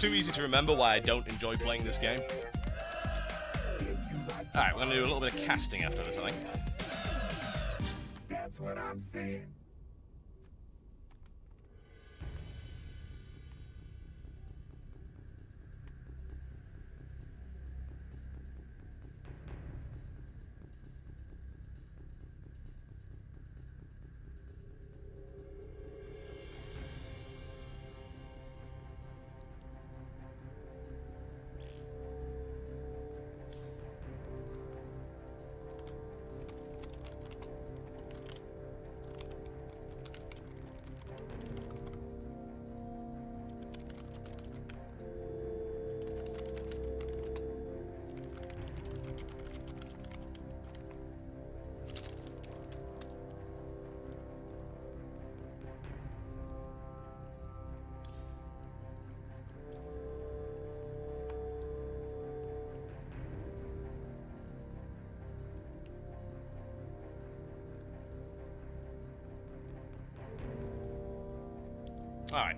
too easy to remember why I don't enjoy playing this game. Alright, we're going to do a little bit of casting after this, I think. That's what I'm saying. Alright.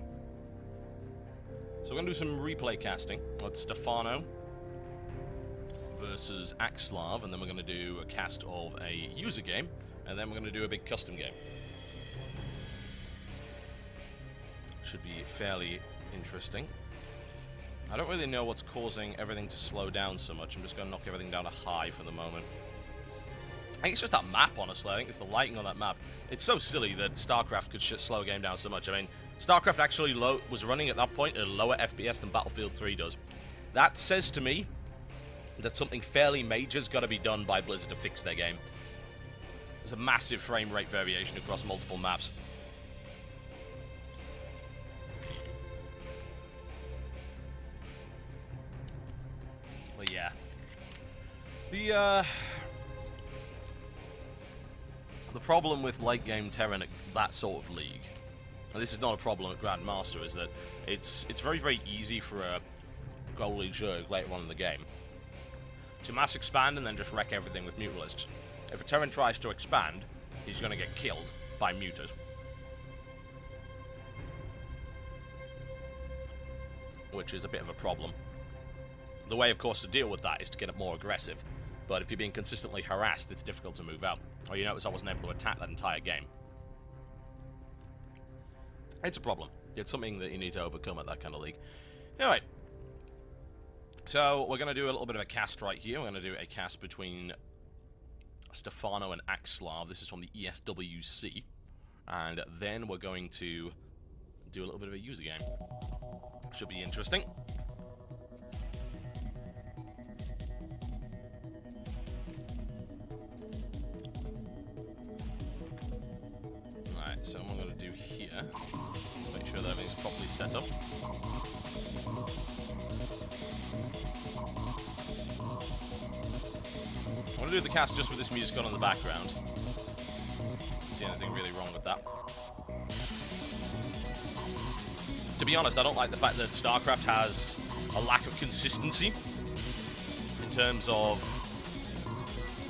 So we're going to do some replay casting. It's Stefano versus Axslav, and then we're going to do a cast of a user game, and then we're going to do a big custom game. Should be fairly interesting. I don't really know what's causing everything to slow down so much. I'm just going to knock everything down to high for the moment. I think it's just that map, honestly. I think it's the lighting on that map. It's so silly that StarCraft could slow a game down so much. I mean, StarCraft actually was running at that point at a lower FPS than Battlefield 3 does. That says to me that something fairly major's got to be done by Blizzard to fix their game. There's a massive frame rate variation across multiple maps. But yeah. The problem with late game Terran at that sort of league, and this is not a problem at Grandmaster, is that it's very, very easy for a goalie Zerg later on in the game to mass expand and then just wreck everything with Mutalisks. If a Terran tries to expand, he's going to get killed by Mutas. Which is a bit of a problem. The way, of course, to deal with that is to get it more aggressive. But if you're being consistently harassed, it's difficult to move out. Oh, you notice I wasn't able to attack that entire game. It's a problem. It's something that you need to overcome at that kind of league. Alright. So, we're going to do a little bit of a cast right here. We're going to do a cast between Stefano and Axslav. This is from the ESWC. And then we're going to do a little bit of a user game. Should be interesting. Alright, so what I'm going to do here, make sure that everything's properly set up. I want to do the cast just with this music on in the background. Don't see anything really wrong with that. To be honest, I don't like the fact that StarCraft has a lack of consistency in terms of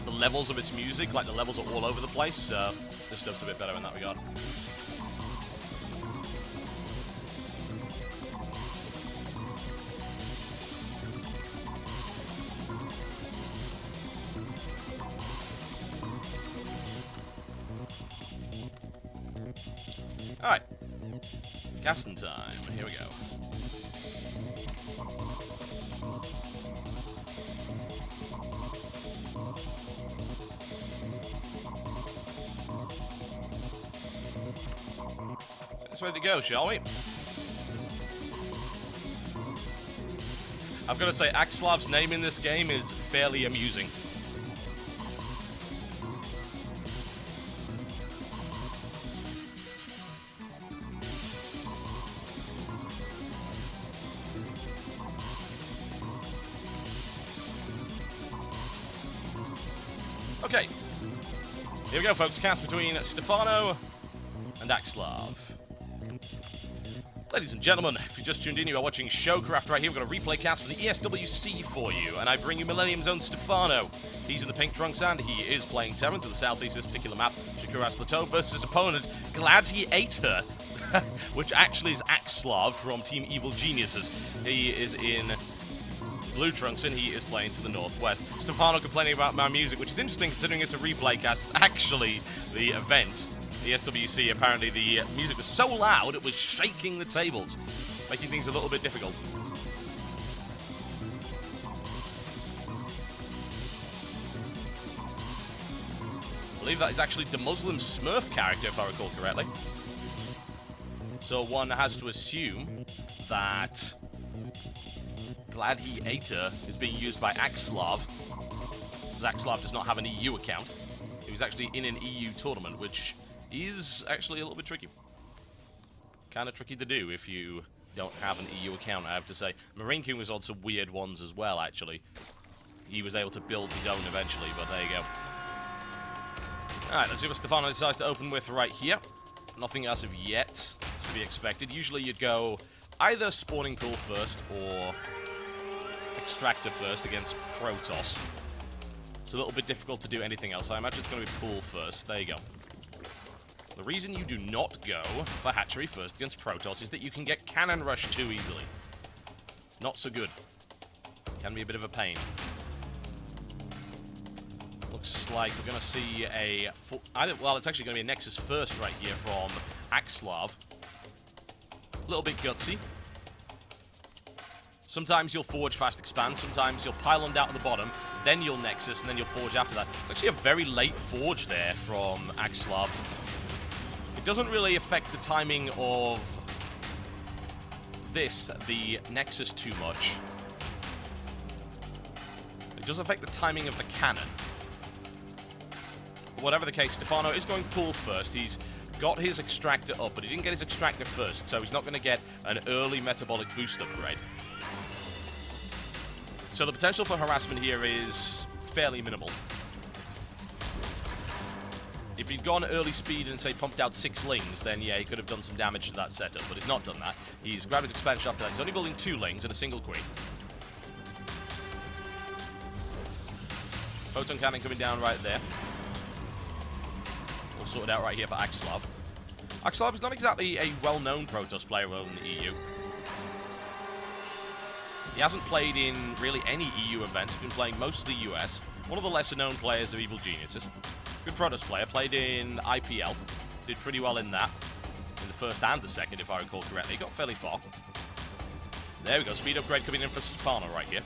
the levels of its music. Like, the levels are all over the place, so this stuff's a bit better in that regard. Alright. Casting time. Here we go. Let's ready to go, shall we? I've got to say, Axslav's name in this game is fairly amusing. Okay, here we go, folks. Cast between Stefano and Axslav. Ladies and gentlemen, if you just tuned in, you are watching Showcraft right here. We've got a replay cast from the ESWC for you, and I bring you Millennium's own Stefano. He's in the pink trunks, and he is playing Terran to the southeast of this particular map, Showcraft Plateau, versus his opponent. Glad he ate her. which actually is Axslav from Team Evil Geniuses. He is in blue trunks, and he is playing to the northwest. Stefano complaining about my music, which is interesting considering it's a replay cast. It's actually the event, the SWC. Apparently the music was so loud it was shaking the tables, making things a little bit difficult. I believe that is actually the Muslim Smurf character, if I recall correctly. So one has to assume that Gladiator is being used by Axslav, because Axslav does not have an EU account. He was actually in an EU tournament, which is actually a little bit tricky. Kind of tricky to do if you don't have an EU account, I have to say. Marine King was on some weird ones as well, actually. He was able to build his own eventually, but there you go. Alright, let's see what Stefano decides to open with right here. Nothing as of yet. It's to be expected. Usually you'd go either Spawning Pool first or Extractor first against Protoss. It's a little bit difficult to do anything else. I imagine it's going to be Pool first. There you go. The reason you do not go for Hatchery first against Protoss is that you can get Cannon Rush too easily. Not so good. Can be a bit of a pain. Looks like we're going to see a... well, it's actually going to be a Nexus first right here from Axslav. A little bit gutsy. Sometimes you'll Forge Fast Expand, sometimes you'll Pylon down at the bottom, then you'll Nexus, and then you'll Forge after that. It's actually a very late Forge there from Axslav. It doesn't really affect the timing of the Nexus, too much. It does affect the timing of the cannon. Whatever the case, Stefano is going Pool first. He's got his Extractor up, but he didn't get his Extractor first, so he's not going to get an early Metabolic Boost upgrade. So the potential for harassment here is fairly minimal. If he'd gone early speed and, say, pumped out 6 Lings, then, yeah, he could have done some damage to that setup, but he's not done that. He's grabbed his expansion after that. He's only building 2 Lings and a single Queen. Photon Cannon coming down right there. We'll sort it out right here for Axslav. Axslav is not exactly a well-known Protoss player in the EU. He hasn't played in really any EU events. He's been playing mostly US. One of the lesser-known players of Evil Geniuses. Good Protoss player. Played in IPL. Did pretty well in that. In the first and the second, if I recall correctly. He got fairly far. There we go. Speed upgrade coming in for Stefano right here.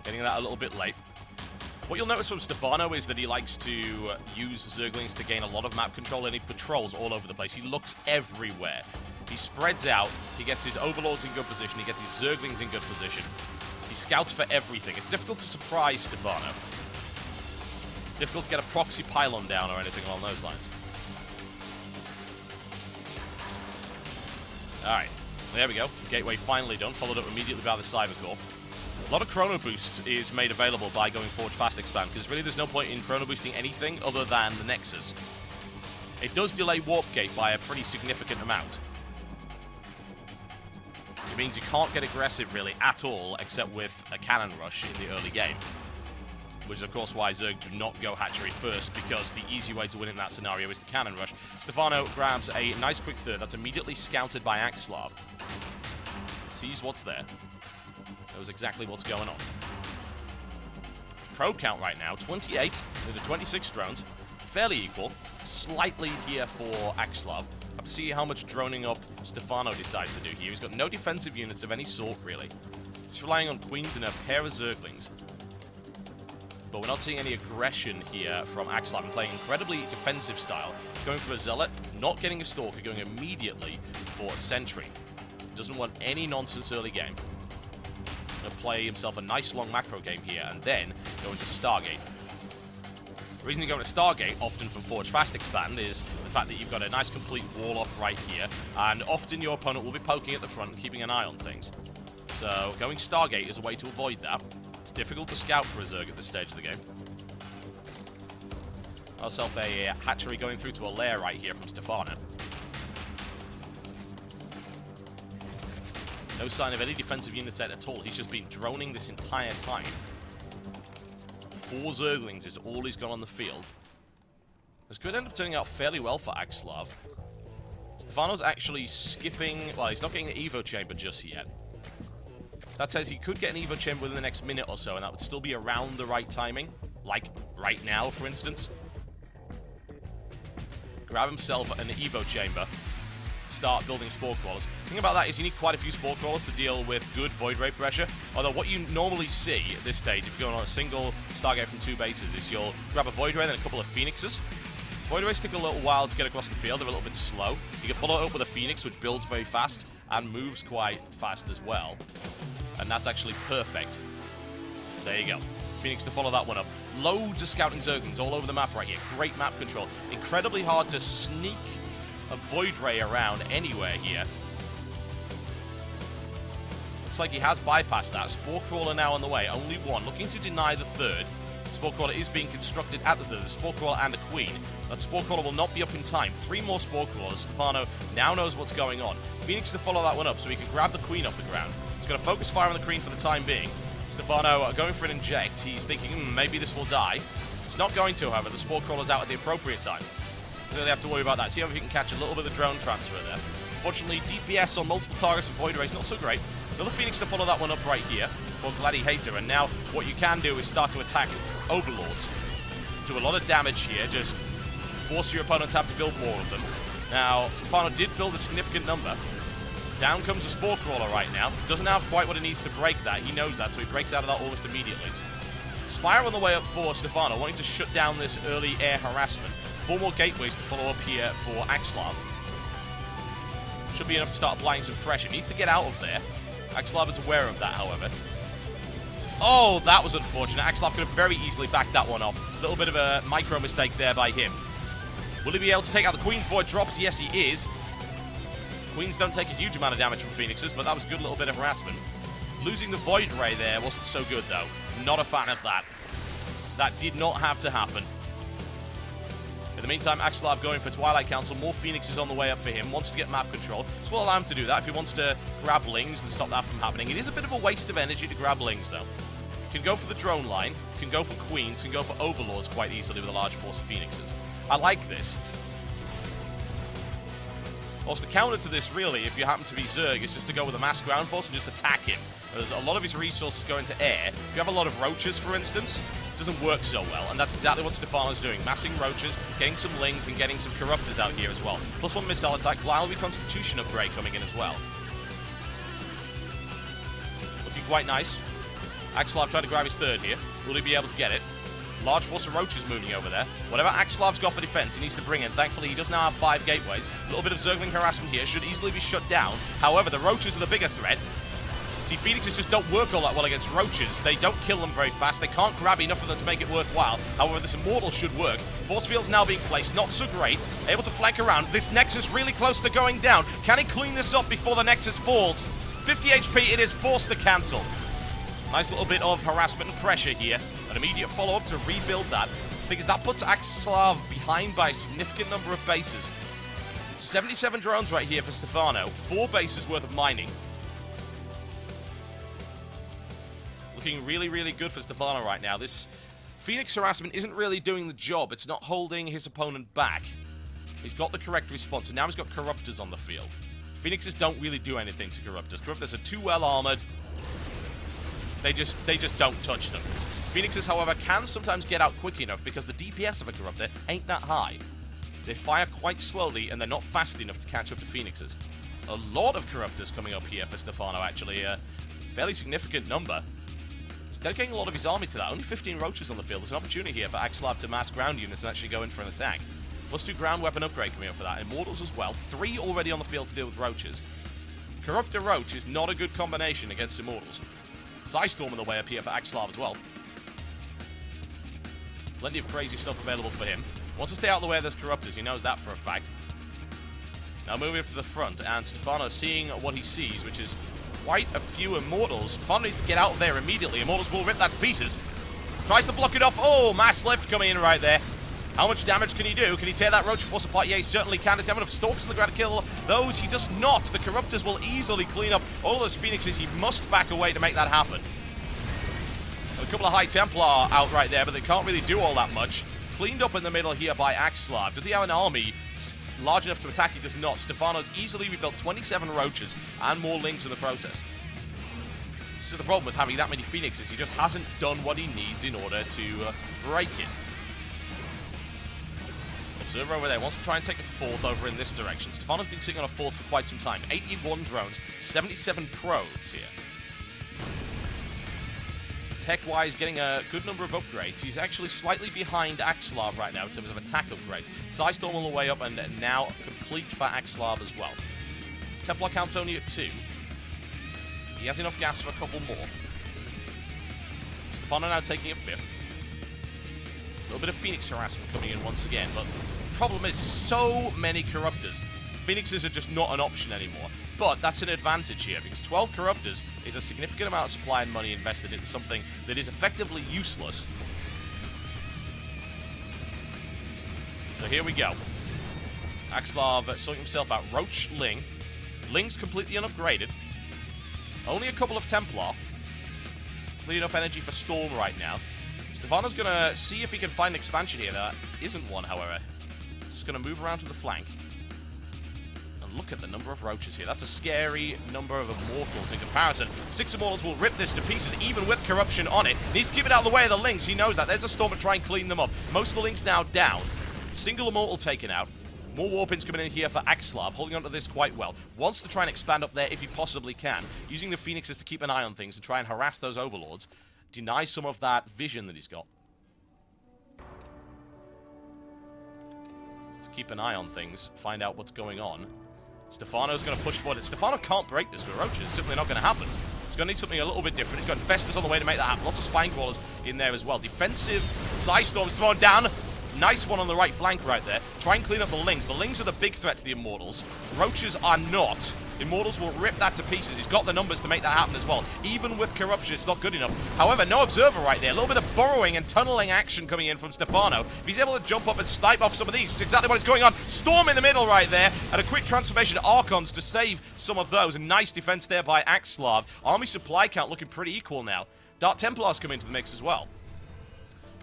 Getting that a little bit late. What you'll notice from Stefano is that he likes to use Zerglings to gain a lot of map control, and he patrols all over the place. He looks everywhere. He spreads out. He gets his Overlords in good position. He gets his Zerglings in good position. He scouts for everything. It's difficult to surprise Stefano. Difficult to get a proxy pylon down or anything along those lines. Alright, there we go. Gateway finally done, followed up immediately by the Cyber Core. A lot of Chrono Boost is made available by going Forge Fast Expand, because really there's no point in Chrono Boosting anything other than the Nexus. It does delay Warp Gate by a pretty significant amount. It means you can't get aggressive really at all, except with a Cannon Rush in the early game. Which is of course why Zerg do not go Hatchery first, because the easy way to win in that scenario is to Cannon Rush. Stefano grabs a nice quick third. That's immediately scouted by Axslav. Sees what's there. Knows exactly what's going on. Probe count right now, 28 with the 26 drones. Fairly equal. Slight lead here for Axslav. Have to see how much droning up Stefano decides to do here. He's got no defensive units of any sort, really. He's relying on Queens and a pair of Zerglings. But we're not seeing any aggression here from Axslav and playing incredibly defensive style. Going for a Zealot, not getting a Stalker, going immediately for a Sentry. Doesn't want any nonsense early game. Going to play himself a nice long macro game here and then go into Stargate. The reason you go into Stargate, often from Forge Fast Expand, is the fact that you've got a nice complete wall off right here, and often your opponent will be poking at the front and keeping an eye on things. So going Stargate is a way to avoid that. It's difficult to scout for a Zerg at this stage of the game. Ourself a hatchery going through to a lair right here from Stefano. No sign of any defensive units at all. He's just been droning this entire time. 4 Zerglings is all he's got on the field. This could end up turning out fairly well for Axslav. Stefano's actually skipping... Well, he's not getting an Evo Chamber just yet. That says he could get an Evo Chamber within the next minute or so, and that would still be around the right timing. Like, right now, for instance. Grab himself an Evo Chamber. Start building Spore Crawlers. The thing about that is you need quite a few Spore Crawlers to deal with good Void Ray pressure. Although what you normally see at this stage, if you're going on a single Stargate from 2 bases, is you'll grab a Void Ray and then a couple of Phoenixes. Void Rays take a little while to get across the field. They're a little bit slow. You can follow it up with a Phoenix, which builds very fast and moves quite fast as well. And that's actually perfect. There you go. Phoenix to follow that one up. Loads of Scouting Zerglings all over the map right here. Great map control. Incredibly hard to sneak a Void Ray around anywhere here. Looks like he has bypassed that. Spore Crawler now on the way. Only one. Looking to deny the third. Spore Crawler is being constructed at the third. There's a Spore Crawler and a Queen. That Spore Crawler will not be up in time. 3 more Spore Crawlers. Stefano now knows what's going on. Phoenix to follow that one up so he can grab the Queen off the ground. He's going to focus fire on the Queen for the time being. Stefano going for an inject. He's thinking, maybe this will die. It's not going to, however. The Spore Crawler's out at the appropriate time. Don't really have to worry about that. See if he can catch a little bit of drone transfer there. Unfortunately, DPS on multiple targets with Void Rays not so great. Another Phoenix to follow that one up right here for Gladiator. And now what you can do is start to attack Overlords. Do a lot of damage here. Just force your opponent to have to build more of them. Now, Stefano did build a significant number. Down comes a Spore Crawler right now. Doesn't have quite what it needs to break that. He knows that, so he breaks out of that almost immediately. Spire on the way up for Stefano, wanting to shut down this early air harassment. 4 more gateways to follow up here for Axelav. Should be enough to start applying some pressure. Needs to get out of there. Axelav is aware of that, however. Oh, that was unfortunate. Axelav could have very easily backed that one off. A little bit of a micro mistake there by him. Will he be able to take out the Queen before it drops? Yes, he is. Queens don't take a huge amount of damage from Phoenixes, but that was a good little bit of harassment. Losing the Void Ray there wasn't so good, though. Not a fan of that. That did not have to happen. In the meantime, Axelav going for Twilight Council. More Phoenixes on the way up for him. Wants to get map control. This will allow him to do that if he wants to grab Lings and stop that from happening. It is a bit of a waste of energy to grab Lings, though. Can go for the drone line. Can go for Queens. Can go for Overlords quite easily with a large force of Phoenixes. I like this. Also, the counter to this, really, if you happen to be Zerg, is just to go with a mass ground force and just attack him. There's a lot of his resources go into air. If you have a lot of Roaches, for instance, it doesn't work so well, and that's exactly what Stefano's doing. Massing Roaches, getting some Lings, and getting some Corruptors out here as well. +1 missile attack, Blileby Constitution upgrade coming in as well. Looking quite nice. Axelav tried to grab his third here. Will he be able to get it? Large force of Roaches moving over there. Whatever Axelav's got for defense, he needs to bring in. Thankfully, he does now have 5 gateways. A little bit of Zergling harassment here. Should easily be shut down. However, the Roaches are the bigger threat. See, Phoenixes just don't work all that well against Roaches. They don't kill them very fast. They can't grab enough of them to make it worthwhile. However, this Immortal should work. Force field's now being placed. Not so great. Able to flank around. This Nexus really close to going down. Can he clean this up before the Nexus falls? 50 HP, it is forced to cancel. Nice little bit of harassment and pressure here. An immediate follow-up to rebuild that. Figures that puts Axelav behind by a significant number of bases. 77 drones right here for Stefano. 4 bases worth of mining. Looking really, really good for Stefano right now. This Phoenix harassment isn't really doing the job. It's not holding his opponent back. He's got the correct response, and now he's got Corruptors on the field. Phoenixes don't really do anything to Corruptors. Corruptors are too well armored. They just don't touch them. Phoenixes, however, can sometimes get out quick enough because the DPS of a Corruptor ain't that high. They fire quite slowly, and they're not fast enough to catch up to Phoenixes. A lot of Corruptors coming up here for Stefano, actually. A fairly significant number. He's dedicating a lot of his army to that. Only 15 Roaches on the field. There's an opportunity here for Axelav to mass ground units and actually go in for an attack. +2 ground weapon upgrade coming up for that. Immortals as well. 3 already on the field to deal with Roaches. Corruptor Roach is not a good combination against Immortals. Psystorm on the way up here for Axelav as well. Plenty of crazy stuff available for him. Wants to stay out of the way of those Corruptors. He knows that for a fact. Now moving up to the front, and Stefano seeing what he sees, which is quite a few Immortals. Stefano needs to get out of there immediately. Immortals will rip that to pieces. Tries to block it off. Oh, mass lift coming in right there. How much damage can he do? Can he tear that Roach force apart? Yeah, he certainly can. Does he have enough Stalkers on the ground to kill those? He does not. The Corruptors will easily clean up all those Phoenixes. He must back away to make that happen. A couple of High Templar out right there, but they can't really do all that much. Cleaned up in the middle here by Axelav. Does he have an army large enough to attack, he does not. Stefano's easily rebuilt 27 roaches and more lings in the process. This is the problem with having that many phoenixes. He just hasn't done what he needs in order to break it. Observer over there wants to try and take a fourth over in this direction. Stefano's been sitting on a fourth for quite some time. 81 drones, 77 probes here. Tech-wise, getting a good number of upgrades. He's actually slightly behind Axelav right now in terms of attack upgrades. Psystorm all the way up, and now complete for Axelav as well. Templar count's only at 2. He has enough gas for a couple more. Stefano now taking a 5th. A little bit of Phoenix harassment coming in once again, but the problem is so many Corruptors. Phoenixes are just not an option anymore. But that's an advantage here, because 12 Corruptors is a significant amount of supply and money invested into something that is effectively useless. So here we go. Axelav sorting himself out. Roach, Ling. Ling's completely unupgraded. Only a couple of Templar. Not enough energy for Storm right now. Stefano's going to see if he can find an expansion here. There isn't one, however. Just going to move around to the flank. Look at the number of roaches here. That's a scary number of immortals in comparison. 6 immortals will rip this to pieces, even with corruption on it. Needs to keep it out of the way of the lings. He knows that. There's a storm to try and clean them up. Most of the lings now down. Single immortal taken out. More warpins coming in here for Axelav, holding on to this quite well. Wants to try and expand up there if he possibly can. Using the phoenixes to keep an eye on things and try and harass those overlords. Deny some of that vision that he's got. Let's keep an eye on things. Find out what's going on. Stefano's going to push forward. Stefano can't break this with roaches. It's simply not going to happen. He's going to need something a little bit different. He's got Infestors on the way to make that happen. Lots of Spine Crawlers in there as well. Defensive Psystorm's thrown down. Nice one on the right flank right there. Try and clean up the lings. The lings are the big threat to the immortals. Roaches are not. Immortals will rip that to pieces. He's got the numbers to make that happen as well. Even with corruption, it's not good enough. However, no observer right there. A little bit of burrowing and tunneling action coming in from Stefano. If he's able to jump up and snipe off some of these, which is exactly what is going on. Storm in the middle right there. And a quick transformation to Archons to save some of those. A nice defense there by Axelav. Army supply count looking pretty equal now. Dark Templars come into the mix as well.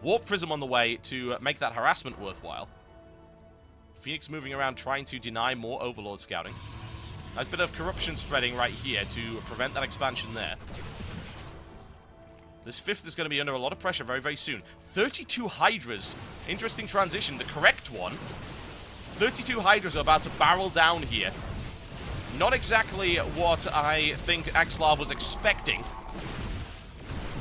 Warp Prism on the way to make that harassment worthwhile. Phoenix moving around trying to deny more Overlord scouting. Nice bit of corruption spreading right here to prevent that expansion there. This 5th is going to be under a lot of pressure very, very soon. 32 Hydras. Interesting transition. The correct one. 32 Hydras are about to barrel down here. Not exactly what I think Axelav was expecting.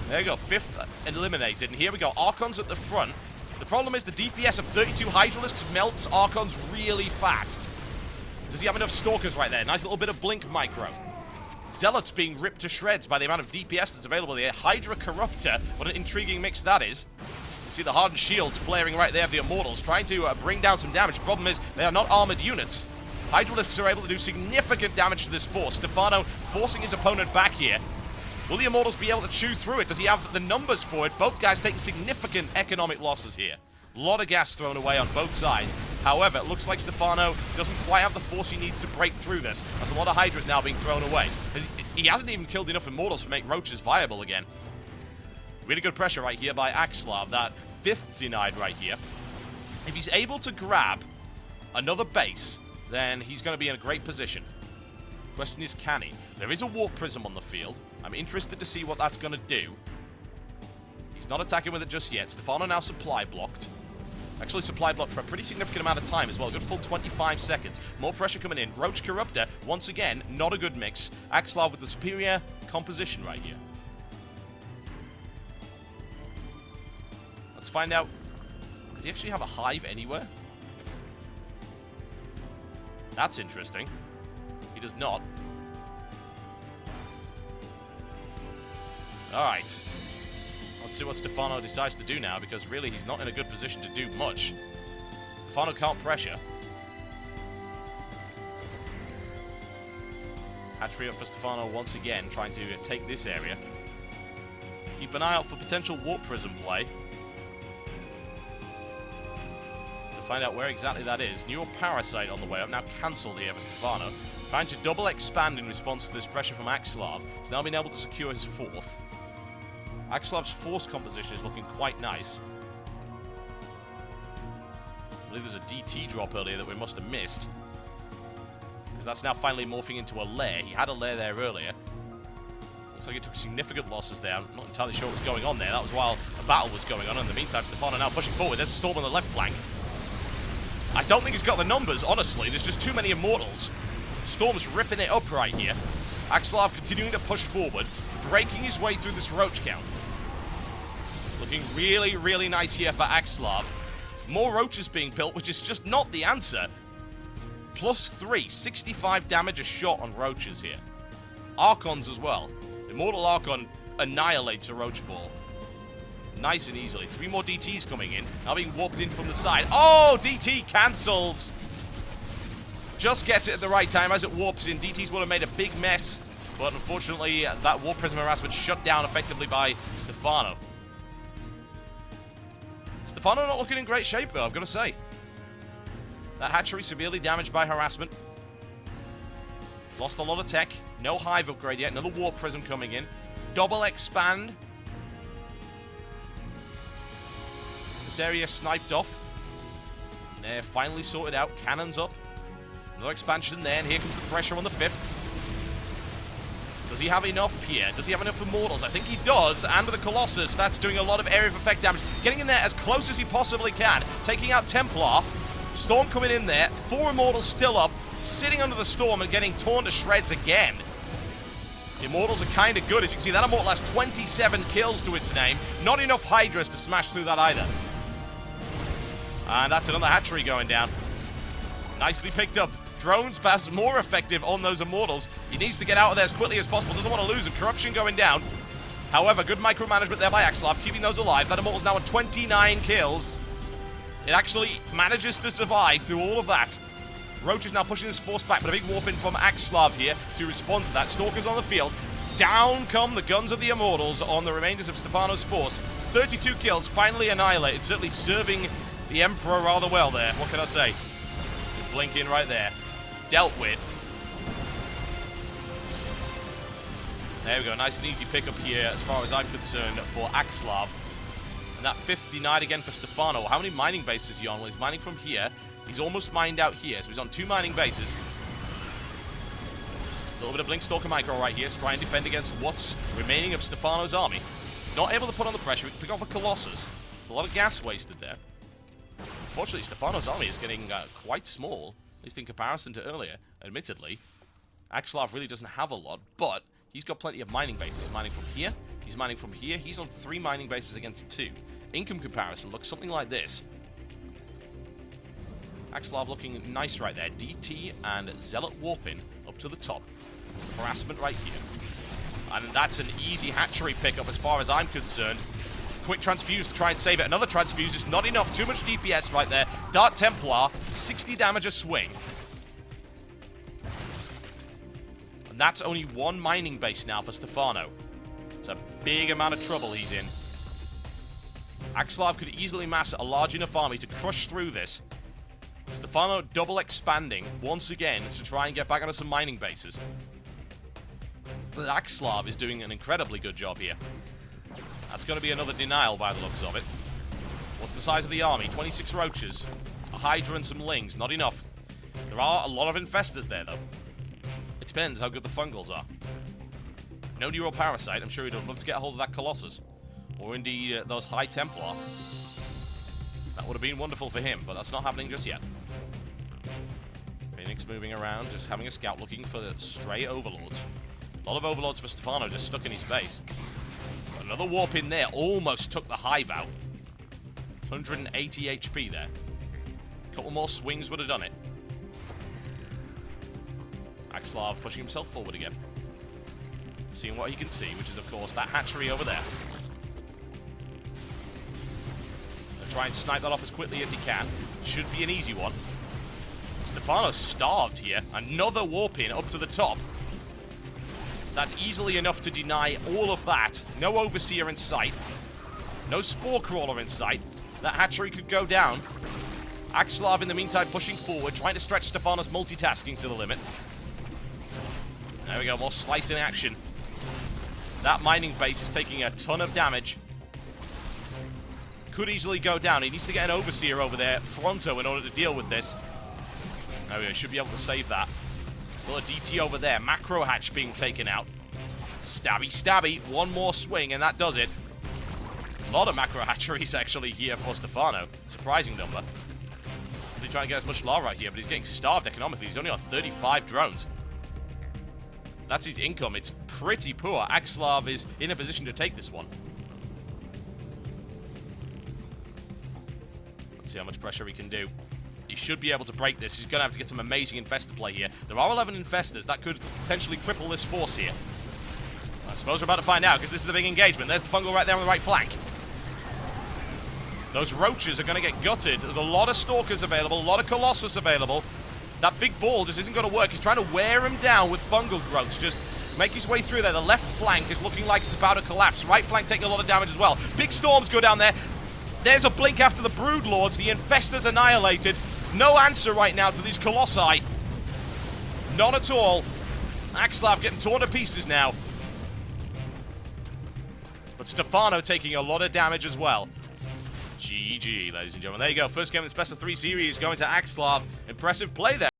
There you go, 5th eliminated. And here we go, Archons at the front. The problem is the DPS of 32 Hydralisks melts Archons really fast. Does he have enough Stalkers right there? Nice little bit of Blink Micro. Zealots being ripped to shreds by the amount of DPS that's available here. Hydra Corruptor, what an intriguing mix that is. You see the Hardened Shields flaring right there of the Immortals, trying to bring down some damage. The problem is they are not armored units. Hydralisks are able to do significant damage to this force. Stefano forcing his opponent back here. Will the Immortals be able to chew through it? Does he have the numbers for it? Both guys taking significant economic losses here. A lot of gas thrown away on both sides. However, it looks like Stefano doesn't quite have the force he needs to break through this. There's a lot of Hydras now being thrown away. He hasn't even killed enough Immortals to make Roaches viable again. Really good pressure right here by Axelav. That 5th denied right here. If he's able to grab another base, then he's going to be in a great position. Question is, can he? There is a Warp Prism on the field. I'm interested to see what that's going to do. He's not attacking with it just yet. Stefano now supply blocked. Actually supply blocked for a pretty significant amount of time as well. A good full 25 seconds. More pressure coming in. Roach Corruptor, once again, not a good mix. Axelav with the superior composition right here. Let's find out. Does he actually have a hive anywhere? That's interesting. He does not. Alright. Let's see what Stefano decides to do now, because really he's not in a good position to do much. Stefano can't pressure. Hatchery up for Stefano once again, trying to take this area. Keep an eye out for potential Warp Prism play. To find out where exactly that is. New Parasite on the way up, now cancelled here for Stefano. Trying to double expand in response to this pressure from Axelav. He's now been able to secure his 4th. Axelav's force composition is looking quite nice. believe there's a DT drop earlier that we must have missed. Because that's now finally morphing into a lair. He had a lair there earlier. Looks like he took significant losses there. I'm not entirely sure what was going on there. That was while a battle was going on. In the meantime, Stefano now pushing forward. There's a Storm on the left flank. I don't think he's got the numbers, honestly. There's just too many Immortals. Storm's ripping it up right here. Axelov continuing to push forward, breaking his way through this Roach count. Looking really, really nice here for Axelov. More Roaches being built, which is just not the answer. +3, 65 damage a shot on Roaches here. Archons as well. Immortal Archon annihilates a Roach Ball. Nice and easily. 3 more DTs coming in. Now being warped in from the side. Oh, DT cancels. Just gets it at the right time as it warps in. DTs would have made a big mess. But unfortunately, that Warp Prism harassment shut down effectively by Stefano. Stefano not looking in great shape, though, I've got to say. That hatchery severely damaged by harassment. Lost a lot of tech. No Hive upgrade yet. Another Warp Prism coming in. Double expand. This area sniped off. They're finally sorted out. Cannons up. Another expansion there, and here comes the pressure on the 5th. Does he have enough here? Does he have enough Immortals? I think he does, and with the Colossus, that's doing a lot of area of effect damage. Getting in there as close as he possibly can. Taking out Templar. Storm coming in there. 4 Immortals still up. Sitting under the Storm and getting torn to shreds again. The Immortals are kind of good. As you can see, that Immortal has 27 kills to its name. Not enough Hydras to smash through that either. And that's another hatchery going down. Nicely picked up. Drones perhaps more effective on those Immortals. He needs to get out of there as quickly as possible. Doesn't want to lose them. Corruption going down. However, good micromanagement there by Axelov, keeping those alive. That Immortal's now on 29 kills. It actually manages to survive through all of that. Roach is now pushing this force back, but a big warp in from Axelov here to respond to that. Stalkers on the field. Down come the guns of the Immortals on the remainders of Stefano's force. 32 kills, finally annihilated. Certainly serving the Emperor rather well there. What can I say? Blink in right there. Dealt with. There we go. Nice and easy pickup here as far as I'm concerned for Axelov. And that 59 again for Stefano. How many mining bases is he on? Well, he's mining from here. He's almost mined out here. So he's on 2 mining bases. A little bit of Blink Stalker Micro right here to try and defend against what's remaining of Stefano's army. Not able to put on the pressure. We can pick off a Colossus. There's a lot of gas wasted there. Unfortunately, Stefano's army is getting quite small, at least in comparison to earlier, admittedly. Axelov really doesn't have a lot, but he's got plenty of mining bases. He's mining from here, he's mining from here. He's on 3 mining bases against 2. Income comparison looks something like this. Axelov looking nice right there. DT and Zealot warping up to the top. Harassment right here. And that's an easy hatchery pickup as far as I'm concerned. Quick transfuse to try and save it. Another transfuse is not enough. Too much DPS right there. Dark Templar, 60 damage a swing. And that's only 1 mining base now for Stefano. It's a big amount of trouble he's in. Axelov could easily mass a large enough army to crush through this. Stefano double expanding once again to try and get back onto some mining bases. But Axelov is doing an incredibly good job here. That's going to be another denial by the looks of it. What's the size of the army? 26 Roaches. A Hydra and some Lings. Not enough. There are a lot of Infestors there, though. It depends how good the Fungals are. No Neural Parasite. I'm sure he'd love to get a hold of that Colossus. Or indeed, those High Templar. That would have been wonderful for him, but that's not happening just yet. Phoenix moving around, just having a scout looking for stray Overlords. A lot of Overlords for Stefano just stuck in his base. Another warp in there. Almost took the Hive out. 180 HP there. A couple more swings would have done it. Axelov pushing himself forward again. Seeing what he can see, which is, of course, that hatchery over there. Gonna try and snipe that off as quickly as he can. Should be an easy one. Stefano's starved here. Another warp in up to the top. That's easily enough to deny all of that. No Overseer in sight. No Spore Crawler in sight. That hatchery could go down. Axelov, in the meantime, pushing forward, trying to stretch Stefano's multitasking to the limit. There we go, more slicing action. That mining base is taking a ton of damage. could easily go down. He needs to get an Overseer over there pronto in order to deal with this. There we go, should be able to save that. Still a DT over there. Macro Hatch being taken out. Stabby, stabby. One more swing, and that does it. A lot of Macro Hatcheries, actually, here for Stefano. Surprising number. He's trying to get as much lava out here, but he's getting starved economically. He's only on 35 drones. That's his income. It's pretty poor. Axlav is in a position to take this one. Let's see how much pressure he can do. He should be able to break this. He's going to have to get some amazing Infestor play here. There are 11 Infestors. That could potentially cripple this force here. I suppose we're about to find out, because this is the big engagement. There's the Fungal right there on the right flank. Those Roaches are going to get gutted. There's a lot of Stalkers available, a lot of Colossus available. That big ball just isn't going to work. He's trying to wear him down with Fungal growths. Just make his way through there. The left flank is looking like it's about to collapse. Right flank taking a lot of damage as well. Big storms go down there. There's a blink after the Brood Lords. The Infestors annihilated. No answer right now to these Colossi. None at all. Axlav getting torn to pieces now. But Stefano taking a lot of damage as well. GG, ladies and gentlemen. There you go. First game of this best of 3 series going to Axlav. Impressive play there.